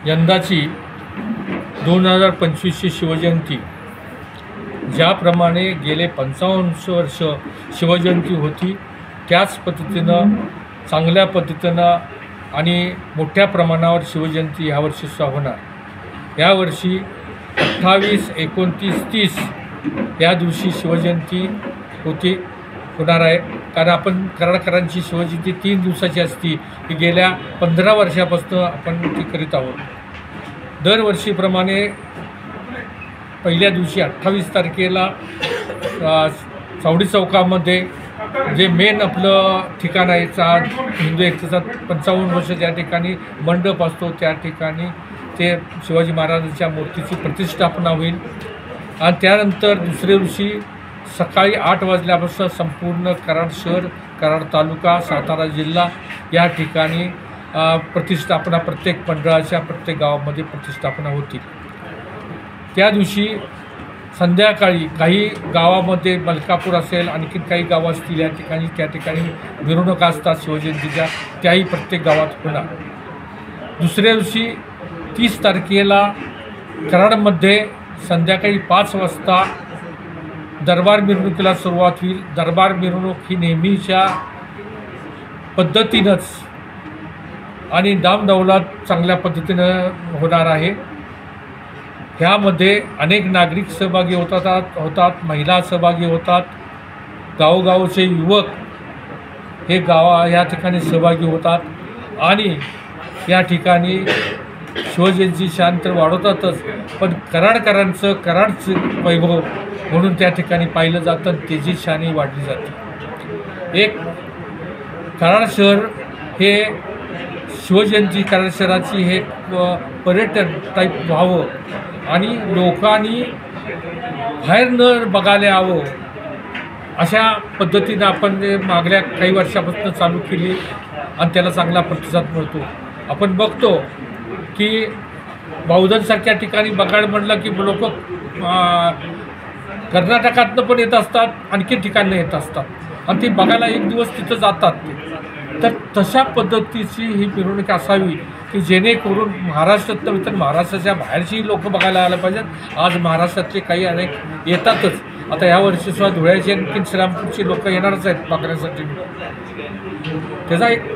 यंदाची 2025ची शिवजयंती ज्याप्रमाणे गेले 55 वर्ष शिवजयंती होती त्याच पद्धतीनं चांगल्या पद्धतीनं आणि मोठ्या प्रमाणावर शिवजयंती ह्यावर्षी होणार। यावर्षी 28, 29, 30 या दिवशी शिवजयंती होणार आहे। कारण आपण कराडकरांची शिवजयंती 3 दिवसाची असती, ही गेल्या 15 वर्षापासून आपण ती करीत आहोत। दरवर्षीप्रमाणे पहिल्या दिवशी 28 तारखेला चावडी चौकामध्ये जे मेन आपलं ठिकाण आहे हिंदू एकतेचा 55 वर्ष ज्या ठिकाणी मंडप असतो त्या ठिकाणी ते शिवाजी महाराजांच्या मूर्तीची प्रतिष्ठापना होईल। आणि त्यानंतर दुसऱ्या दिवशी सकाळी 8 वाजल्यापासून संपूर्ण कराड शहर, कराड तालुका, सातारा जिल्हा या ठिकाणी प्रतिष्ठापना प्रत्येक मंडळाच्या प्रत्येक गावामध्ये प्रतिष्ठापना होतील। त्या दिवशी संध्याकाळी काही गावामध्ये मलकापूर असेल, आणखी काही गावं असतील या ठिकाणी त्या ठिकाणी मिरवणुका असतात शिवजयंतीच्या, त्याही प्रत्येक गावात होणार। दुसऱ्या दिवशी 30 तारखेला कराडमध्ये संध्याकाळी 5 वाजता दरबार मिरवणुकीला सुरुवात होईल। दरबार मिरवणूक ही नेहमीच्या पद्धतीनंच आणि दामदौलात चांगल्या पद्धतीनं होणार आहे। ह्यामध्ये अनेक नागरिक सहभागी होतात, महिला सहभागी होतात, गावोगावचे युवक हे ह्या ठिकाणी सहभागी होतात आणि या ठिकाणी शिवजयंती शान तर वाढवतातच, पण कराडकरांचं कराडचं वैभव म्हणून त्या ठिकाणी पाहिलं जातं, त्याची शानही वाढली जाते। एक कराड शहर हे शिवजयंती कराड शहराची हे पर्यटन टाईप व्हावं आणि लोकांनी बाहेर न बघायला यावं अशा पद्धतीनं आपण मागल्या काही वर्षापासून चालू केली आणि त्याला चांगला प्रतिसाद मिळतो। आपण बघतो की बावधनसारख्या ठिकाणी बघायला म्हटलं की लोक कर्नाटकातनं पण येत असतात, आणखी ठिकाणं येत असतात आणि ते बघायला एक दिवस तिथं जातात। तर तशा पद्धतीची ही मिरवणूक असावी की जेणेकरून महाराष्ट्रात नव्हे तर महाराष्ट्राच्या बाहेरची लोक बघायला आलं पाहिजेत। आज महाराष्ट्रातले काही अनेक येतातच, आता यावर्षीसुद्धा धुळ्याची आणखी श्रीरामपूरची लोक येणारच आहेत बघण्यासाठी। त्याचा एक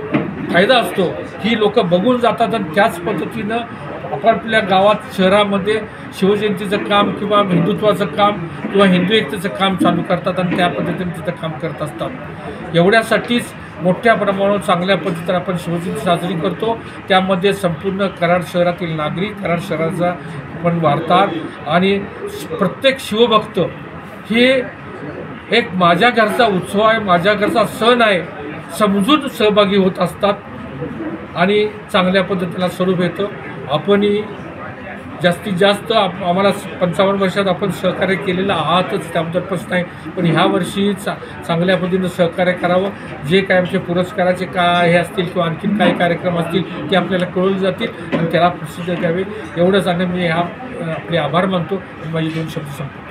फायदा असतो की लोक बघून जातात आणि त्याच पद्धतीनं आपापल्या गावात शहरामध्ये शिवजयंतीचं काम किंवा हिंदुत्वाचं काम किंवा हिंदू एकतेचं काम चालू करतात आणि त्या पद्धतीने तिथं काम करत असतात। एवढ्यासाठीच मोठ्या प्रमाणावर चांगल्या पद्धतीने आपण शिवजयंती साजरी करतो। त्यामध्ये संपूर्ण कराड शहरातील नागरिक, कराड शहराचा पण वार्ताहर आणि प्रत्येक शिवभक्त हे एक माझ्या घरचा उत्सव आहे, माझ्या घरचा सण आहे समजून सहभागी होत असतात आणि चांगल्या पद्धतीला स्वरूप येतं। आपणही जास्तीत जास्त आम्हाला 55 वर्षात आपण सहकार्य केलेलं आहातच, त्याबद्दल प्रश्न नाही, पण ह्या वर्षी चांगल्या पद्धतीनं सहकार्य करावं। जे काय आमचे पुरस्काराचे काय हे असतील किंवा आणखीन काही कार्यक्रम असतील ते आपल्याला कळवले जातील आणि त्याला प्रसिद्ध द्यावे। एवढंच आणि मी आपले आभार मानतो। माझे 2 शब्द संपतो।